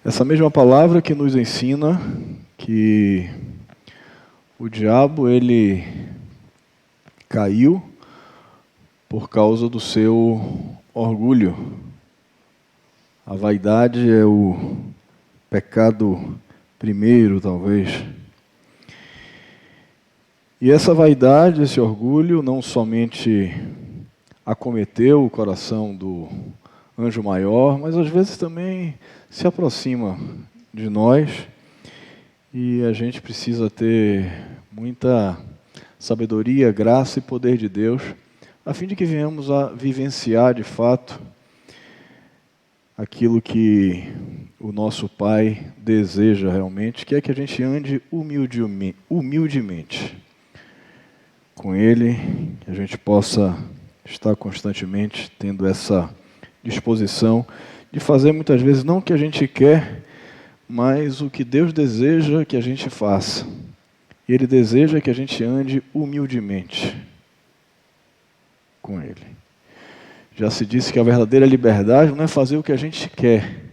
Essa mesma palavra que nos ensina que o diabo, ele caiu por causa do seu orgulho. A vaidade é o pecado primeiro, talvez. E essa vaidade, esse orgulho, não somente acometeu o coração do anjo maior, mas às vezes também se aproxima de nós, e a gente precisa ter muita sabedoria, graça e poder de Deus, a fim de que venhamos a vivenciar de fato aquilo que o nosso Pai deseja realmente, que é que a gente ande humildemente com Ele, que a gente possa estar constantemente tendo essa disposição de fazer muitas vezes não o que a gente quer, mas o que Deus deseja que a gente faça. E Ele deseja que a gente ande humildemente com Ele. Já se disse que a verdadeira liberdade não é fazer o que a gente quer,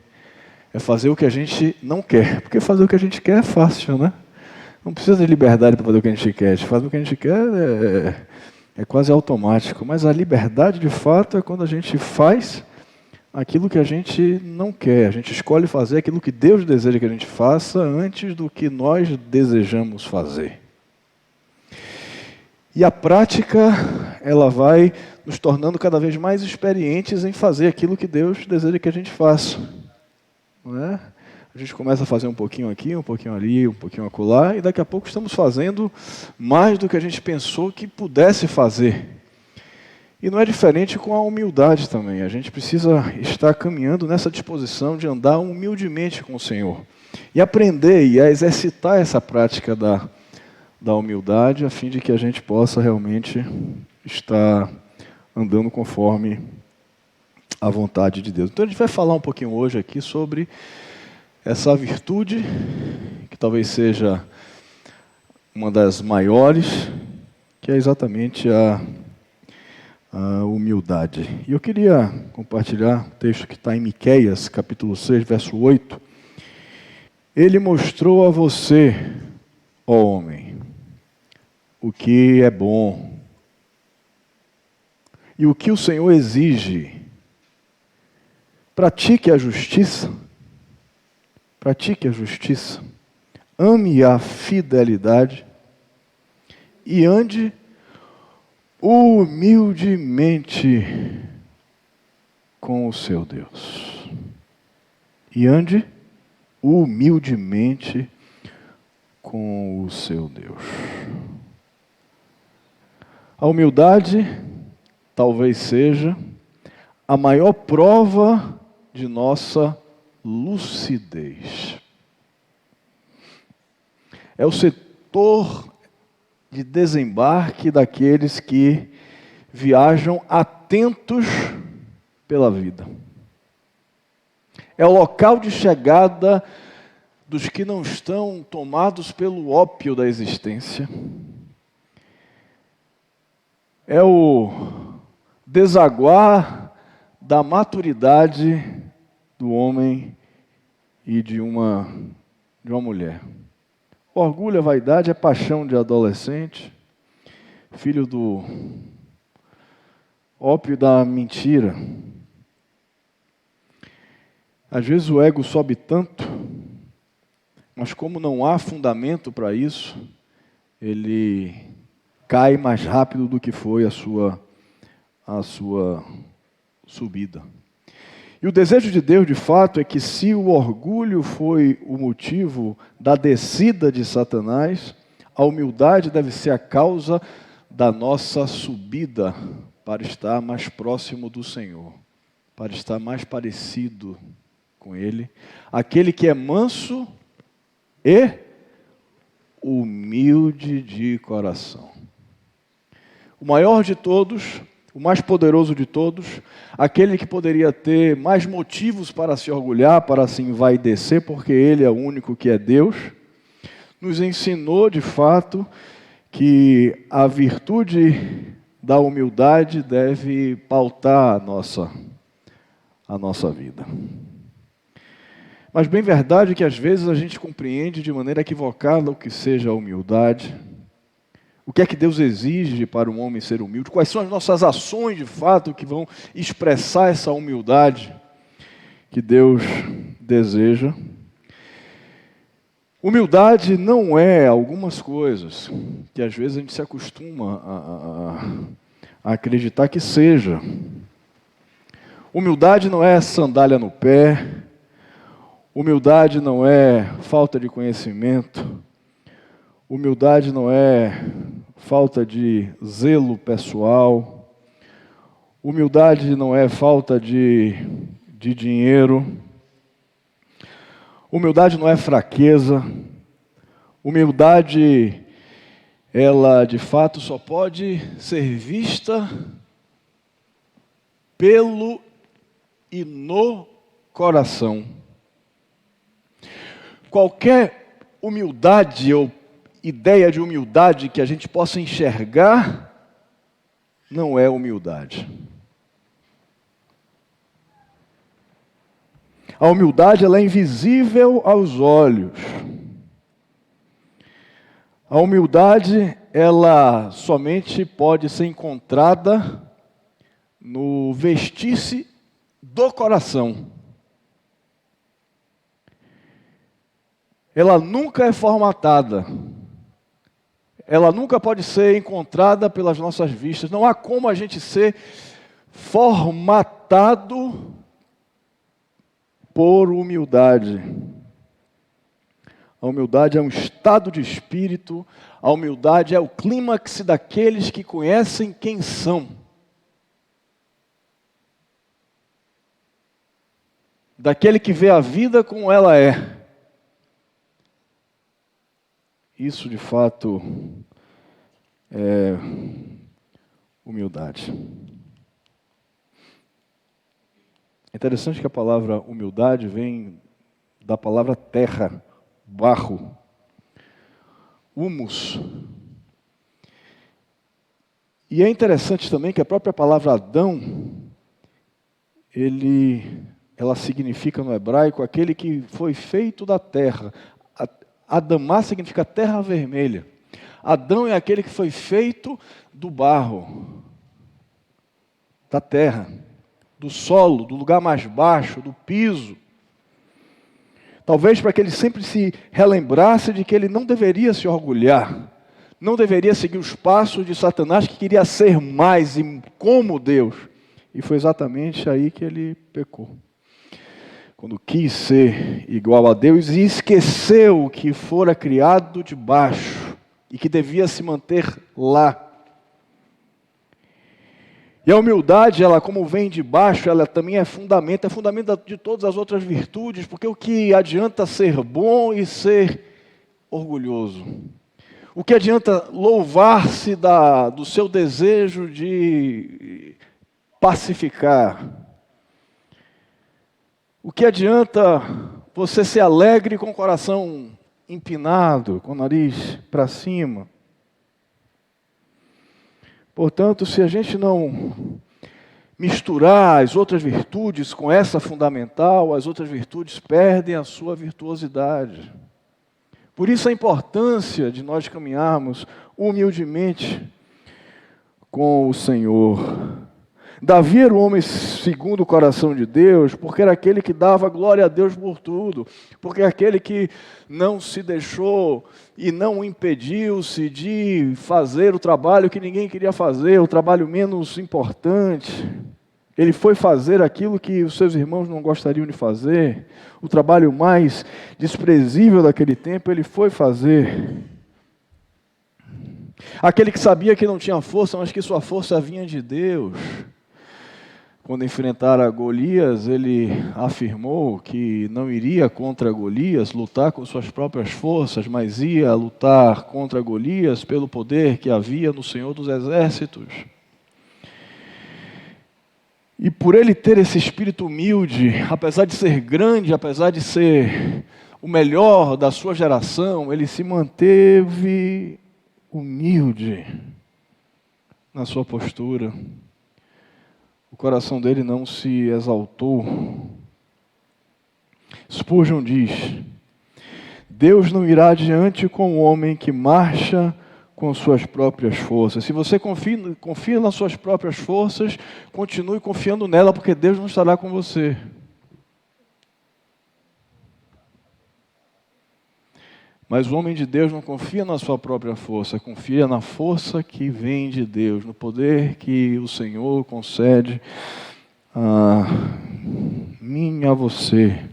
é fazer o que a gente não quer. Porque fazer o que a gente quer é fácil, né? Não precisa de liberdade para fazer o que a gente quer. Fazer o que a gente quer é quase automático. Mas a liberdade, de fato, é quando a gente faz aquilo que a gente não quer. A gente escolhe fazer aquilo que Deus deseja que a gente faça antes do que nós desejamos fazer. E a prática, ela vai nos tornando cada vez mais experientes em fazer aquilo que Deus deseja que a gente faça. Não é? A gente começa a fazer um pouquinho aqui, um pouquinho ali, um pouquinho acolá, e daqui a pouco estamos fazendo mais do que a gente pensou que pudesse fazer. E não é diferente com a humildade também. A gente precisa estar caminhando nessa disposição de andar humildemente com o Senhor. E aprender e a exercitar essa prática da humildade, a fim de que a gente possa realmente estar andando conforme a vontade de Deus. Então a gente vai falar um pouquinho hoje aqui sobre essa virtude, que talvez seja uma das maiores, que é exatamente a humildade. E eu queria compartilhar um texto que está em Miqueias, capítulo 6, verso 8. Ele mostrou a você, ó homem, o que é bom e o que o Senhor exige. Pratique a justiça, ame a fidelidade e ande humildemente com o seu Deus. E ande humildemente com o seu Deus. A humildade talvez seja a maior prova de nossa lucidez. É o setor de desembarque daqueles que viajam atentos pela vida. É o local de chegada dos que não estão tomados pelo ópio da existência. É o desaguar da maturidade do homem e de uma mulher. O orgulho, a vaidade é paixão de adolescente, filho do ópio da mentira. Às vezes o ego sobe tanto, mas como não há fundamento para isso, ele cai mais rápido do que foi a sua subida. E o desejo de Deus, de fato, é que se o orgulho foi o motivo da descida de Satanás, a humildade deve ser a causa da nossa subida para estar mais próximo do Senhor, para estar mais parecido com Ele. Aquele que é manso e humilde de coração. O maior de todos, o mais poderoso de todos, aquele que poderia ter mais motivos para se orgulhar, para se envaidecer, porque Ele é o único que é Deus, nos ensinou de fato que a virtude da humildade deve pautar a nossa vida. Mas bem verdade que às vezes a gente compreende de maneira equivocada o que seja a humildade. O que é que Deus exige para um homem ser humilde? Quais são as nossas ações de fato que vão expressar essa humildade que Deus deseja? Humildade não é algumas coisas que às vezes a gente se acostuma a acreditar que seja. Humildade não é sandália no pé, humildade não é falta de conhecimento, humildade não é falta de zelo pessoal, humildade não é falta de dinheiro, humildade não é fraqueza, humildade, ela de fato só pode ser vista pelo e no coração. Qualquer humildade ou ideia de humildade que a gente possa enxergar não é humildade. A humildade ela é invisível aos olhos. A humildade ela somente pode ser encontrada no vestir-se do coração. Ela nunca é formatada. Ela nunca pode ser encontrada pelas nossas vistas. Não há como a gente ser formatado por humildade. A humildade é um estado de espírito. A humildade é o clímax daqueles que conhecem quem são. Daquele que vê a vida como ela é. Isso, de fato, é humildade. É interessante que a palavra humildade vem da palavra terra, barro, humus. E é interessante também que a própria palavra Adão, ela significa no hebraico aquele que foi feito da terra. Adamá significa terra vermelha. Adão é aquele que foi feito do barro, da terra, do solo, do lugar mais baixo, do piso. Talvez para que ele sempre se relembrasse de que ele não deveria se orgulhar, não deveria seguir os passos de Satanás, que queria ser mais e como Deus. E foi exatamente aí que ele pecou. Quando quis ser igual a Deus e esqueceu que fora criado de baixo e que devia se manter lá. E a humildade, ela como vem de baixo, ela também é fundamento de todas as outras virtudes, porque o que adianta ser bom e ser orgulhoso? O que adianta louvar-se do seu desejo de pacificar? O que adianta você ser alegre com o coração empinado, com o nariz para cima? Portanto, se a gente não misturar as outras virtudes com essa fundamental, as outras virtudes perdem a sua virtuosidade. Por isso a importância de nós caminharmos humildemente com o Senhor. Davi era o homem segundo o coração de Deus, porque era aquele que dava glória a Deus por tudo, porque é aquele que não se deixou e não impediu-se de fazer o trabalho que ninguém queria fazer, o trabalho menos importante. Ele foi fazer aquilo que os seus irmãos não gostariam de fazer, o trabalho mais desprezível daquele tempo, ele foi fazer. Aquele que sabia que não tinha força, mas que sua força vinha de Deus. Quando enfrentara Golias, ele afirmou que não iria contra Golias lutar com suas próprias forças, mas ia lutar contra Golias pelo poder que havia no Senhor dos Exércitos. E por ele ter esse espírito humilde, apesar de ser grande, apesar de ser o melhor da sua geração, ele se manteve humilde na sua postura. O coração dele não se exaltou. Spurgeon diz: Deus não irá adiante com o homem que marcha com suas próprias forças. Se você confia nas suas próprias forças, continue confiando nela, porque Deus não estará com você. Mas o homem de Deus não confia na sua própria força, confia na força que vem de Deus, no poder que o Senhor concede a mim e a você.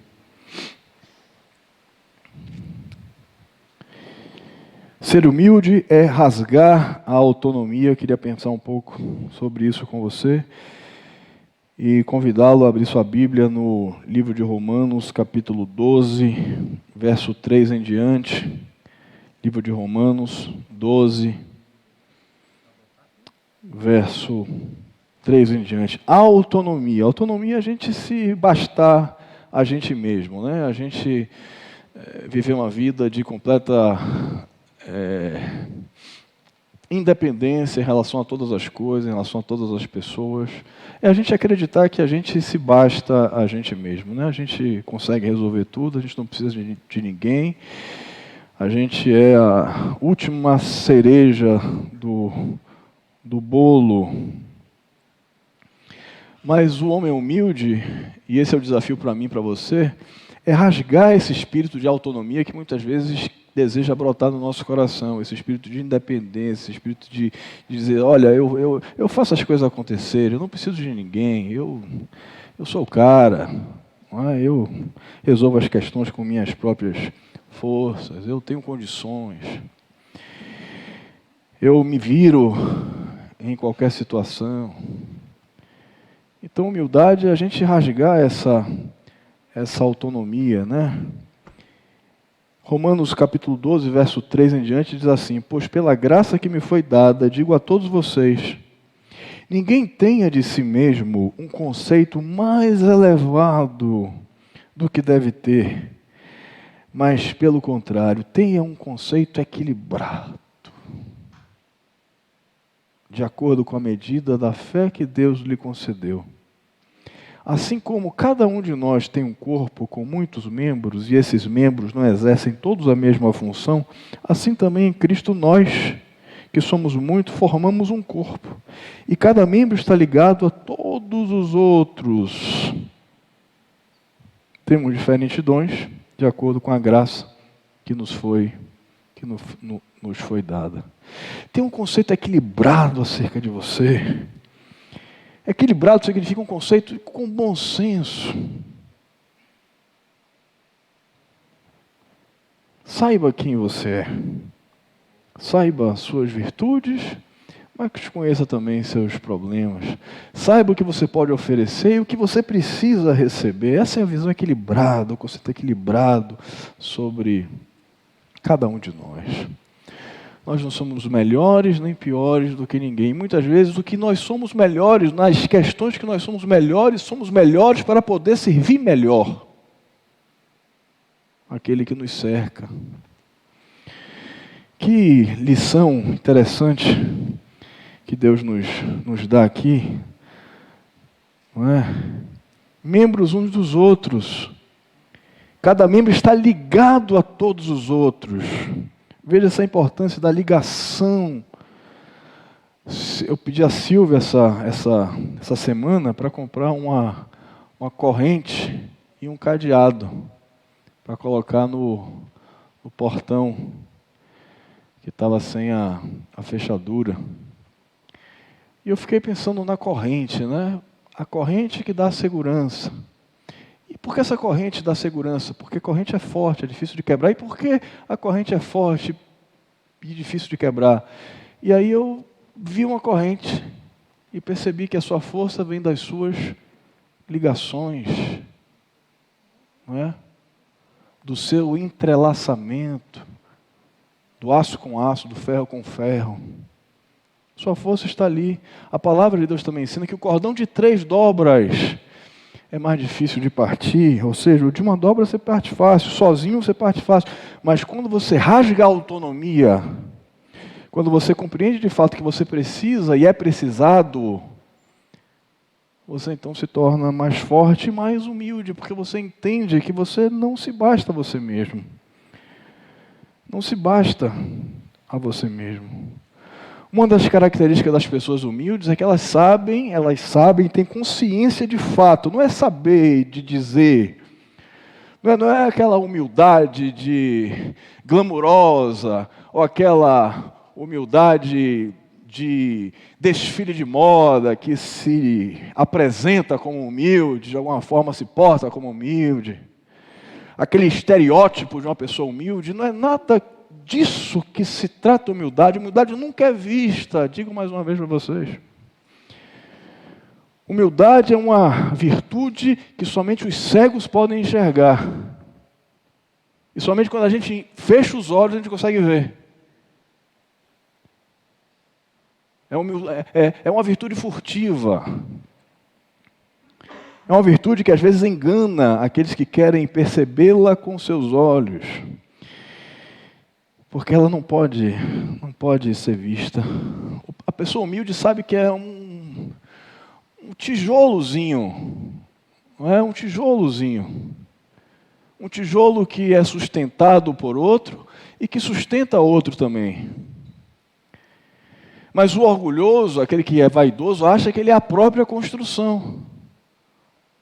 Ser humilde é rasgar a autonomia. Eu queria pensar um pouco sobre isso com você e convidá-lo a abrir sua Bíblia no livro de Romanos, capítulo 12, verso 3 em diante. Livro de Romanos 12, verso 3 em diante. A autonomia. Autonomia é a gente se bastar a gente mesmo, né? A gente viver uma vida de completa independência em relação a todas as coisas, em relação a todas as pessoas. É a gente acreditar que a gente se basta a gente mesmo, né? A gente consegue resolver tudo, a gente não precisa de ninguém. A gente é a última cereja do bolo. Mas o homem humilde, e esse é o desafio para mim e para você, é rasgar esse espírito de autonomia que muitas vezes deseja brotar no nosso coração, esse espírito de independência, esse espírito de dizer, olha, eu faço as coisas acontecerem, eu não preciso de ninguém, eu sou o cara, eu resolvo as questões com minhas próprias forças, eu tenho condições, eu me viro em qualquer situação. Então, humildade é a gente rasgar essa autonomia, né? Romanos capítulo 12, verso 3 em diante, diz assim: pois pela graça que me foi dada, digo a todos vocês, ninguém tenha de si mesmo um conceito mais elevado do que deve ter, mas, pelo contrário, tenha um conceito equilibrado, de acordo com a medida da fé que Deus lhe concedeu. Assim como cada um de nós tem um corpo com muitos membros, e esses membros não exercem todos a mesma função, assim também em Cristo nós, que somos muito, formamos um corpo. E cada membro está ligado a todos os outros. Temos diferentes dons, de acordo com a graça que nos foi dada. Tem um conceito equilibrado acerca de você. Equilibrado significa um conceito com bom senso. Saiba quem você é. Saiba suas virtudes, mas conheça também seus problemas. Saiba o que você pode oferecer e o que você precisa receber. Essa é a visão equilibrada, o conceito equilibrado sobre cada um de nós. Nós não somos melhores nem piores do que ninguém. Muitas vezes o que nós somos melhores, nas questões que nós somos melhores para poder servir melhor aquele que nos cerca. Que lição interessante que Deus nos dá aqui, não é? Membros uns dos outros. Cada membro está ligado a todos os outros. Veja essa importância da ligação. Eu pedi a Silvia essa semana para comprar uma corrente e um cadeado para colocar no portão que estava sem a fechadura. E eu fiquei pensando na corrente, né? A corrente que dá segurança. E por que essa corrente dá segurança? Porque a corrente é forte, é difícil de quebrar. E por que a corrente é forte e difícil de quebrar? E aí eu vi uma corrente e percebi que a sua força vem das suas ligações, não é? Do seu entrelaçamento, do aço com aço, do ferro com ferro. Sua força está ali. A palavra de Deus também ensina que o cordão de 3 dobras é mais difícil de partir, ou seja, o de uma dobra você parte fácil, sozinho você parte fácil, mas quando você rasga a autonomia, quando você compreende de fato que você precisa e é precisado, você então se torna mais forte e mais humilde, porque você entende que você não se basta a você mesmo. Não se basta a você mesmo. Uma das características das pessoas humildes é que elas sabem, têm consciência de fato. Não é saber de dizer, não é aquela humildade de glamurosa, ou aquela humildade de desfile de moda, que se apresenta como humilde, de alguma forma se porta como humilde. Aquele estereótipo de uma pessoa humilde, não é nada disso que se trata humildade. Humildade nunca é vista, digo mais uma vez para vocês. Humildade é uma virtude que somente os cegos podem enxergar. E somente quando a gente fecha os olhos a gente consegue ver. É uma virtude furtiva. É uma virtude que às vezes engana aqueles que querem percebê-la com seus olhos. Porque ela não pode ser vista. A pessoa humilde sabe que é um tijolozinho. Não é? Um tijolozinho. Um tijolo que é sustentado por outro e que sustenta outro também. Mas o orgulhoso, aquele que é vaidoso, acha que ele é a própria construção.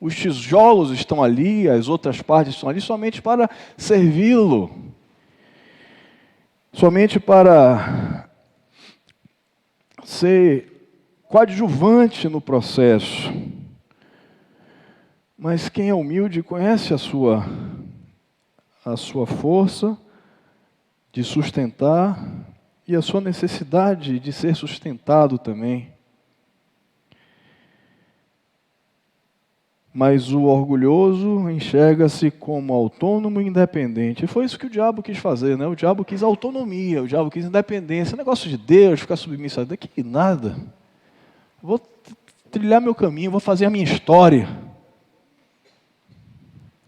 Os tijolos estão ali, as outras partes estão ali somente para servi-lo. Somente para ser coadjuvante no processo. Mas quem é humilde conhece a sua força de sustentar e a sua necessidade de ser sustentado também. Mas o orgulhoso enxerga-se como autônomo e independente. E foi isso que o diabo quis fazer, né? O diabo quis autonomia, o diabo quis independência. Negócio de Deus, ficar submisso a Deus, que nada. Vou trilhar meu caminho, vou fazer a minha história.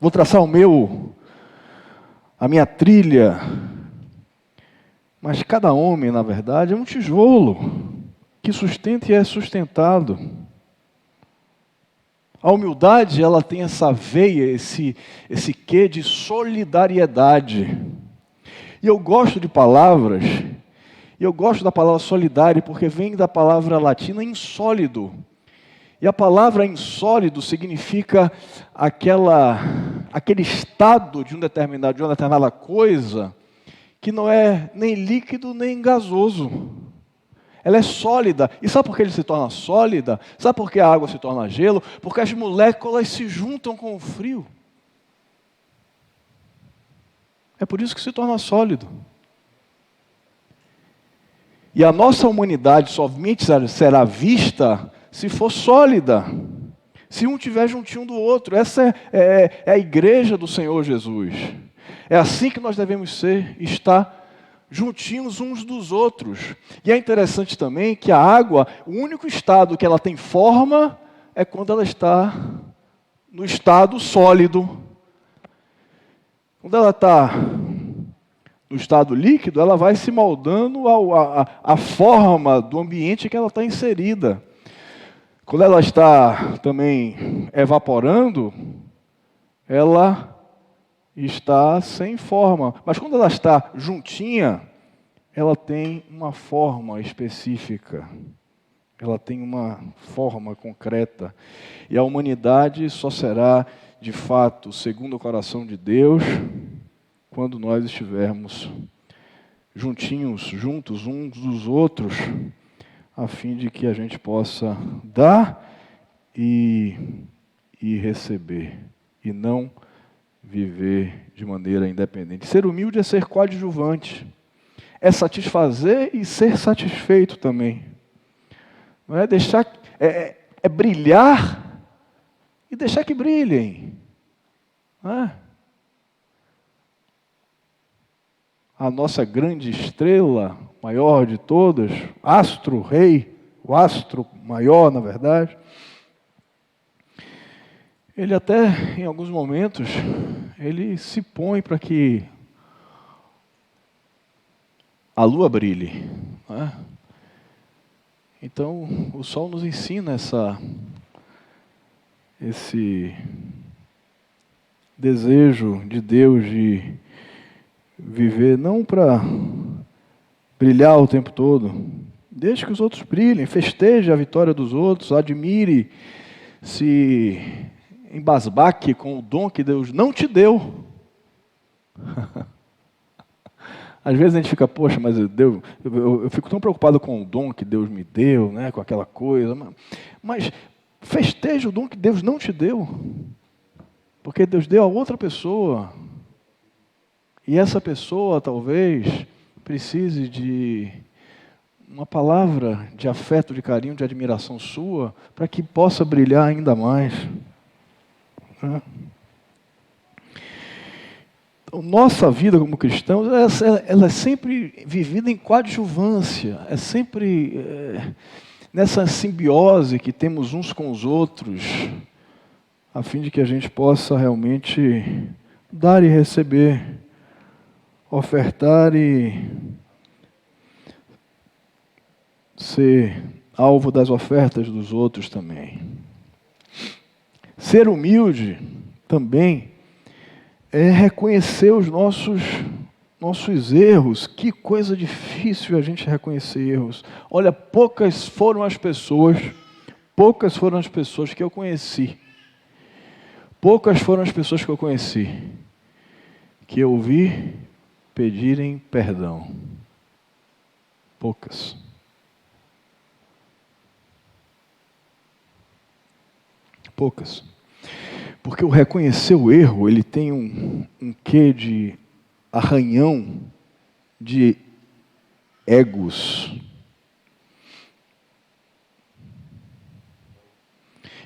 Vou traçar a minha trilha. Mas cada homem, na verdade, é um tijolo que sustenta e é sustentado. A humildade, ela tem essa veia, esse quê de solidariedade. E eu gosto de palavras, e eu gosto da palavra solidário porque vem da palavra latina insólido. E a palavra insólido significa aquele estado de uma determinada coisa que não é nem líquido nem gasoso. Ela é sólida. E sabe por que ele se torna sólida? Sabe por que a água se torna gelo? Porque as moléculas se juntam com o frio. É por isso que se torna sólido. E a nossa humanidade somente será vista se for sólida. Se um estiver juntinho do outro. Essa é a igreja do Senhor Jesus. É assim que nós devemos estar juntinhos uns dos outros. E é interessante também que a água, o único estado que ela tem forma é quando ela está no estado sólido. Quando ela está no estado líquido, ela vai se moldando à forma do ambiente que ela está inserida. Quando ela está também evaporando, ela está sem forma. Mas quando ela está juntinha, ela tem uma forma específica. Ela tem uma forma concreta. E a humanidade só será, de fato, segundo o coração de Deus, quando nós estivermos juntinhos, juntos uns dos outros, a fim de que a gente possa dar e receber, e não viver de maneira independente. Ser humilde é ser coadjuvante, é satisfazer e ser satisfeito também. Não é deixar, é brilhar e deixar que brilhem. Não é? A nossa grande estrela, maior de todas, astro rei, o astro maior, na verdade, ele até, em alguns momentos, ele se põe para que a lua brilhe. Não é? Então, o sol nos ensina esse desejo de Deus de viver não para brilhar o tempo todo. Deixe que os outros brilhem, festeje a vitória dos outros, admire, se embasbaque com o dom que Deus não te deu. Às vezes a gente fica, poxa, mas eu fico tão preocupado com o dom que Deus me deu, né, com aquela coisa. Mas festeje o dom que Deus não te deu, porque Deus deu a outra pessoa. E essa pessoa talvez precise de uma palavra de afeto, de carinho, de admiração sua, para que possa brilhar ainda mais. Então, nossa vida como cristãos, ela é sempre vivida em coadjuvância, é sempre nessa simbiose que temos uns com os outros, a fim de que a gente possa realmente dar e receber, ofertar e ser alvo das ofertas dos outros também. Ser humilde também é reconhecer os nossos erros. Que coisa difícil a gente reconhecer erros. Olha, poucas foram as pessoas que eu conheci. Poucas foram as pessoas que eu conheci que eu vi pedirem perdão. Poucas. Poucas. Porque o reconhecer o erro, ele tem um quê de arranhão de egos.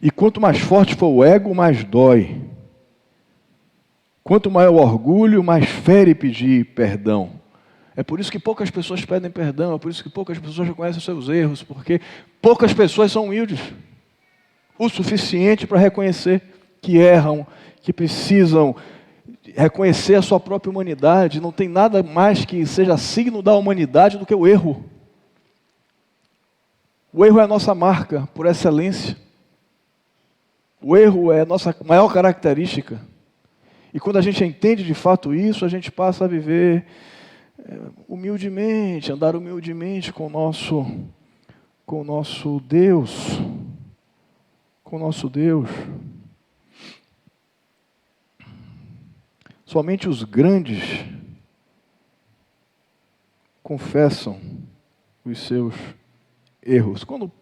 E quanto mais forte for o ego, mais dói. Quanto maior o orgulho, mais fere pedir perdão. É por isso que poucas pessoas pedem perdão, é por isso que poucas pessoas reconhecem os seus erros, porque poucas pessoas são humildes o suficiente para reconhecer que erram, que precisam reconhecer a sua própria humanidade. Não tem nada mais que seja signo da humanidade do que o erro. O erro é a nossa marca por excelência. O erro é a nossa maior característica. E quando a gente entende de fato isso, a gente passa a viver humildemente, andar humildemente com o nosso Deus. Com o nosso Deus. Somente os grandes confessam os seus erros. Quando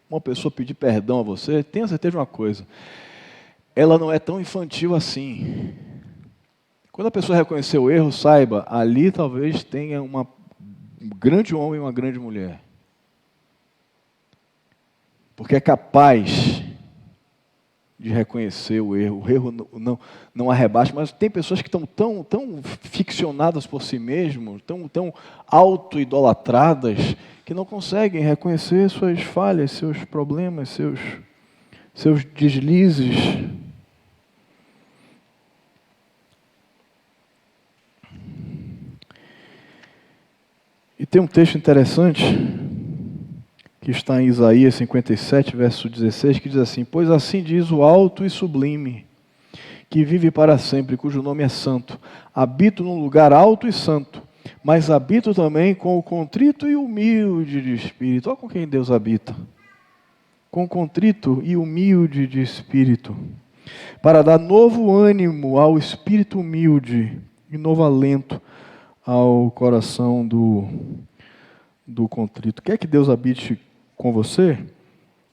uma pessoa pedir perdão a você, tenha certeza de uma coisa: ela não é tão infantil assim. Quando a pessoa reconhecer o erro, saiba, ali talvez tenha um grande homem e uma grande mulher. Porque é capaz de reconhecer o erro. O erro não arrebaixa, mas tem pessoas que estão tão ficcionadas por si mesmos, tão auto-idolatradas, que não conseguem reconhecer suas falhas, seus problemas, seus deslizes. E tem um texto interessante que está em Isaías 57, verso 16, que diz assim: pois assim diz o alto e sublime, que vive para sempre, cujo nome é santo. Habito num lugar alto e santo, mas habito também com o contrito e humilde de espírito. Olha com quem Deus habita. Com o contrito e humilde de espírito, para dar novo ânimo ao espírito humilde e novo alento ao coração do contrito. Quer que Deus habite com você?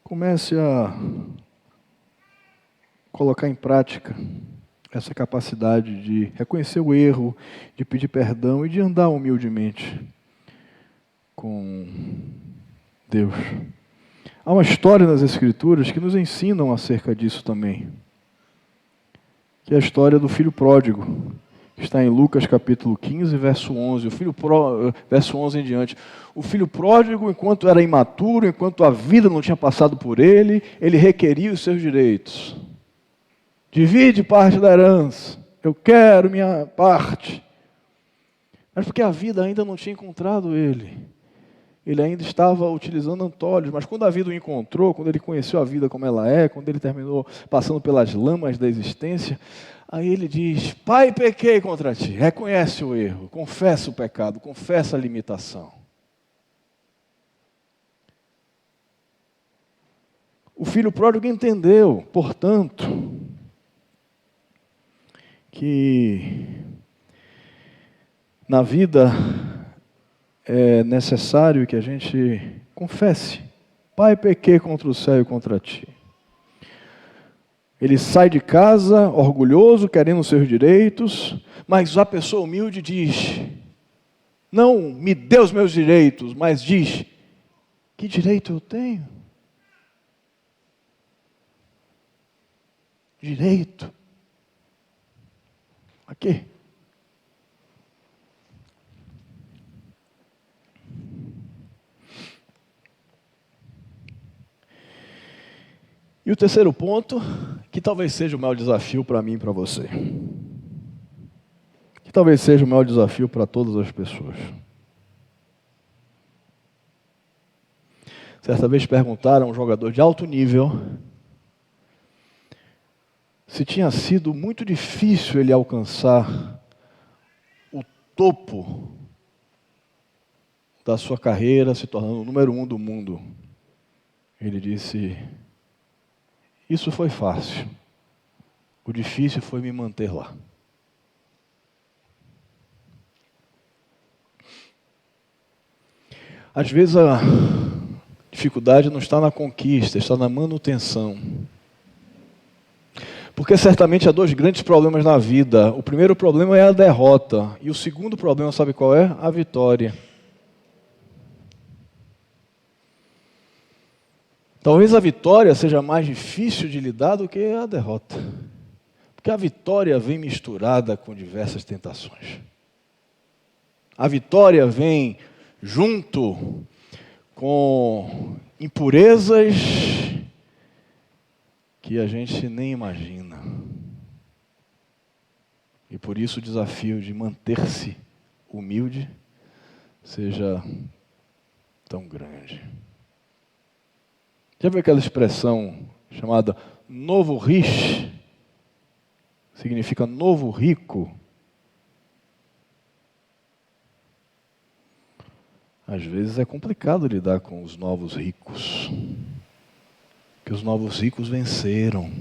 Comece a colocar em prática essa capacidade de reconhecer o erro, de pedir perdão e de andar humildemente com Deus. Há uma história nas Escrituras que nos ensinam acerca disso também, que é a história do filho pródigo. Está em Lucas capítulo 15, verso 11. Verso 11 em diante. O filho pródigo, enquanto era imaturo, enquanto a vida não tinha passado por ele requeria os seus direitos. Divide parte da herança. Eu quero minha parte. Mas porque a vida ainda não tinha encontrado ele. ele ainda estava utilizando antólogos, mas quando a vida o encontrou, quando ele conheceu a vida como ela é, quando ele terminou passando pelas lamas da existência, aí ele diz: Pai, pequei contra ti. Reconhece o erro, confessa o pecado, confessa a limitação. O filho pródigo entendeu, portanto, que na vida é necessário que a gente confesse: Pai, pequei contra o céu e contra ti. Ele sai de casa orgulhoso, querendo os seus direitos, mas a pessoa humilde diz: não me dê os meus direitos, mas diz: que direito eu tenho? Direito? A quê? E o terceiro ponto, que talvez seja o maior desafio para mim e para você. Que talvez seja o maior desafio para todas as pessoas. Certa vez perguntaram a um jogador de alto nível se tinha sido muito difícil ele alcançar o topo da sua carreira, se tornando o número 1 do mundo. Ele disse: isso foi fácil. O difícil foi me manter lá. Às vezes a dificuldade não está na conquista, está na manutenção. Porque certamente há dois grandes problemas na vida. O primeiro problema é a derrota. E o segundo problema, sabe qual é? A vitória. Talvez a vitória seja mais difícil de lidar do que a derrota. Porque a vitória vem misturada com diversas tentações. A vitória vem junto com impurezas que a gente nem imagina. E por isso o desafio de manter-se humilde seja tão grande. Já viu aquela expressão chamada novo rich? Significa novo rico. Às vezes é complicado lidar com os novos ricos. Que os novos ricos venceram.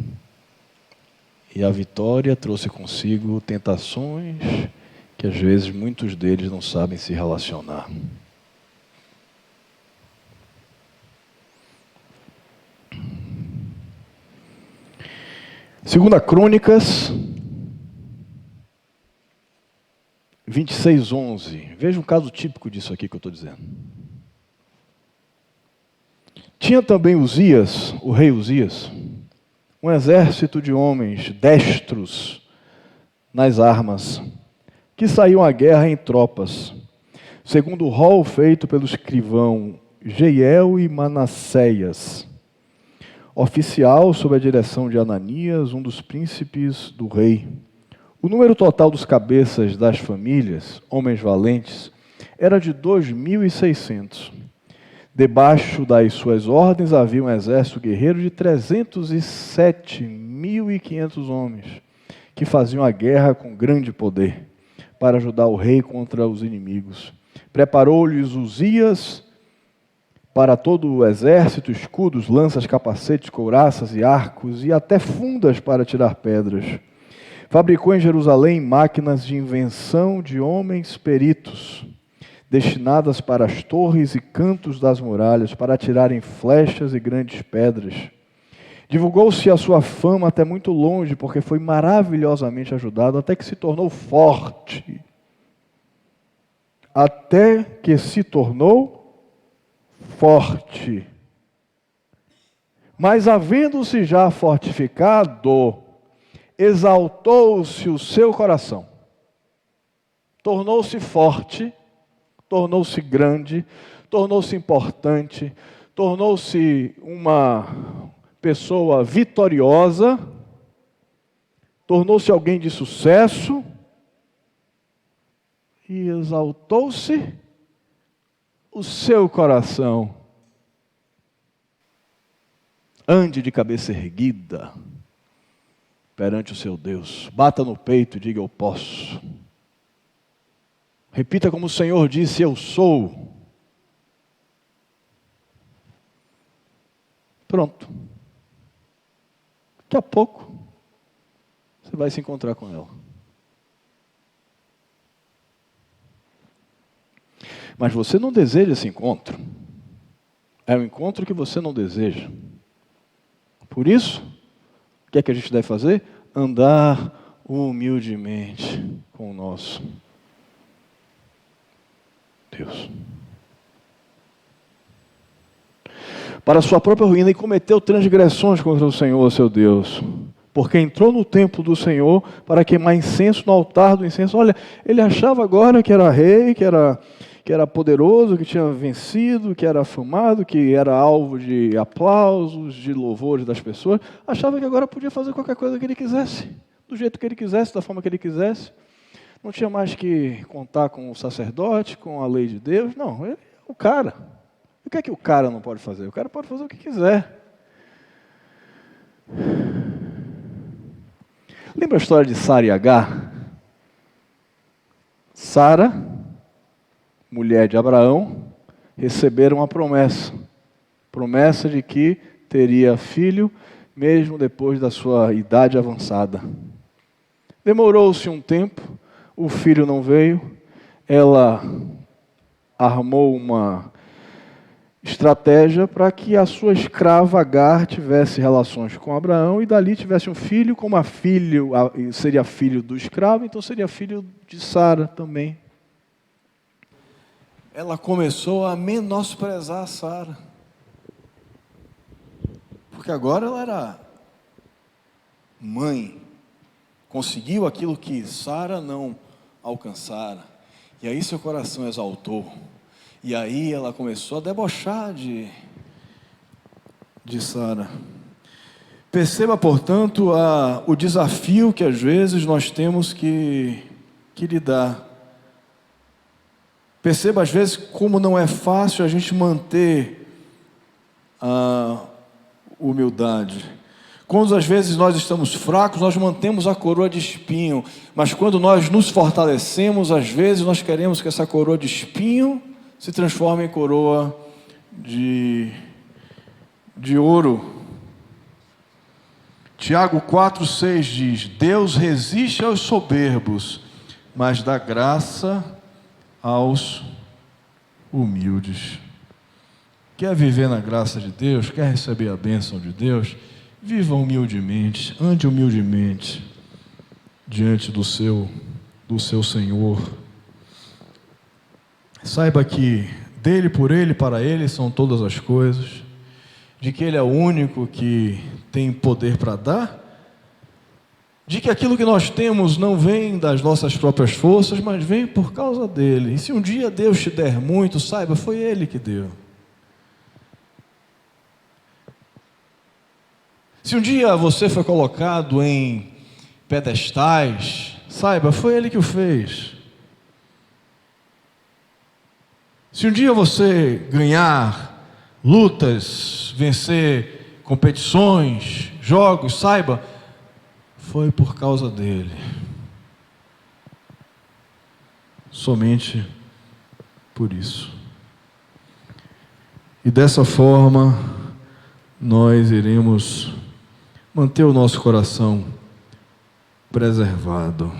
E a vitória trouxe consigo tentações que às vezes muitos deles não sabem se relacionar. Segunda Crônicas 26:11. Veja um caso típico disso aqui que eu estou dizendo. Tinha também Uzias, o rei Uzias, um exército de homens destros nas armas, que saíam à guerra em tropas, segundo o rol feito pelo escrivão Jeiel e Manasseias, oficial sob a direção de Ananias, um dos príncipes do rei. O número total dos cabeças das famílias, homens valentes, era de 2.600. Debaixo das suas ordens havia um exército guerreiro de 307.500 homens, que faziam a guerra com grande poder, para ajudar o rei contra os inimigos. Preparou-lhes Uzias para todo o exército escudos, lanças, capacetes, couraças e arcos, e até fundas para tirar pedras. Fabricou em Jerusalém máquinas de invenção de homens peritos, destinadas para as torres e cantos das muralhas, para atirarem flechas e grandes pedras. Divulgou-se a sua fama até muito longe, porque foi maravilhosamente ajudado, até que se tornou forte. Até que se tornou forte. Mas havendo-se já fortificado, exaltou-se o seu coração. Tornou-se forte, tornou-se grande, tornou-se importante, tornou-se uma pessoa vitoriosa, tornou-se alguém de sucesso e exaltou-se o seu coração. Ande de cabeça erguida perante o seu Deus. Bata no peito e diga: eu posso. Repita como o Senhor disse: eu sou. Pronto. Daqui a pouco você vai se encontrar com ela. Mas você não deseja esse encontro. É um encontro que você não deseja. Por isso, o que é que a gente deve fazer? Andar humildemente com o nosso Deus. Para a sua própria ruína, e cometeu transgressões contra o Senhor, seu Deus. Porque entrou no templo do Senhor para queimar incenso no altar do incenso. Olha, ele achava agora que era rei, que era poderoso, que tinha vencido, que era afamado, que era alvo de aplausos, de louvores das pessoas. Achava que agora podia fazer qualquer coisa que ele quisesse, do jeito que ele quisesse, da forma que ele quisesse. Não tinha mais que contar com o sacerdote, com a lei de Deus. Não, ele é o cara. O que é que o cara não pode fazer? O cara pode fazer o que quiser. Lembra a história de Sara e Agar? Sara, mulher de Abraão, receberam uma promessa. Promessa de que teria filho, mesmo depois da sua idade avançada. Demorou-se um tempo, o filho não veio, ela armou uma estratégia para que a sua escrava Agar tivesse relações com Abraão e dali tivesse um filho, como seria filho do escravo, então seria filho de Sara também. Ela começou a menosprezar Sara, porque agora ela era mãe, conseguiu aquilo que Sara não alcançara, e aí seu coração exaltou. E aí ela começou a debochar de Sara. Perceba, portanto, o desafio que às vezes nós temos que lidar. Perceba às vezes como não é fácil a gente manter a humildade. Quando às vezes nós estamos fracos, nós mantemos a coroa de espinho. Mas quando nós nos fortalecemos, às vezes nós queremos que essa coroa de espinho se transforma em coroa de ouro. Tiago 4,6 diz: Deus resiste aos soberbos, mas dá graça aos humildes. Quer viver na graça de Deus? Quer receber a bênção de Deus? Viva humildemente, ande humildemente diante do seu Senhor. Saiba que dele, por ele, para ele são todas as coisas, de que ele é o único que tem poder para dar, de que aquilo que nós temos não vem das nossas próprias forças, mas vem por causa dele. E se um dia Deus te der muito, saiba, foi ele que deu. Se um dia você foi colocado em pedestais, saiba, foi ele que o fez. Se um dia você ganhar lutas, vencer competições, jogos, saiba, foi por causa dele. Somente por isso. E dessa forma, nós iremos manter o nosso coração preservado.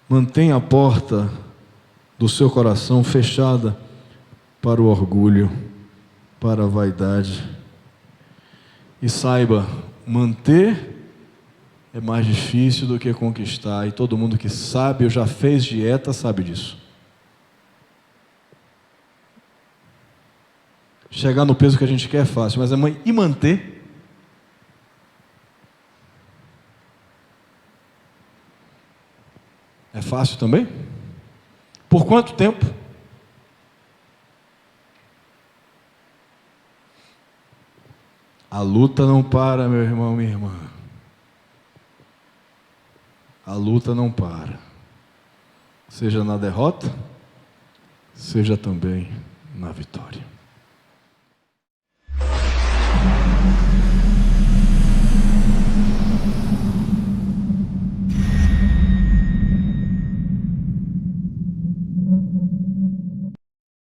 Mantenha a porta do seu coração fechada para o orgulho, para a vaidade. E saiba, manter é mais difícil do que conquistar. E todo mundo que sabe, ou já fez dieta, sabe disso. Chegar no peso que a gente quer é fácil, mas e manter? É fácil também? Por quanto tempo? A luta não para, meu irmão, minha irmã. A luta não para. Seja na derrota, seja também na vitória.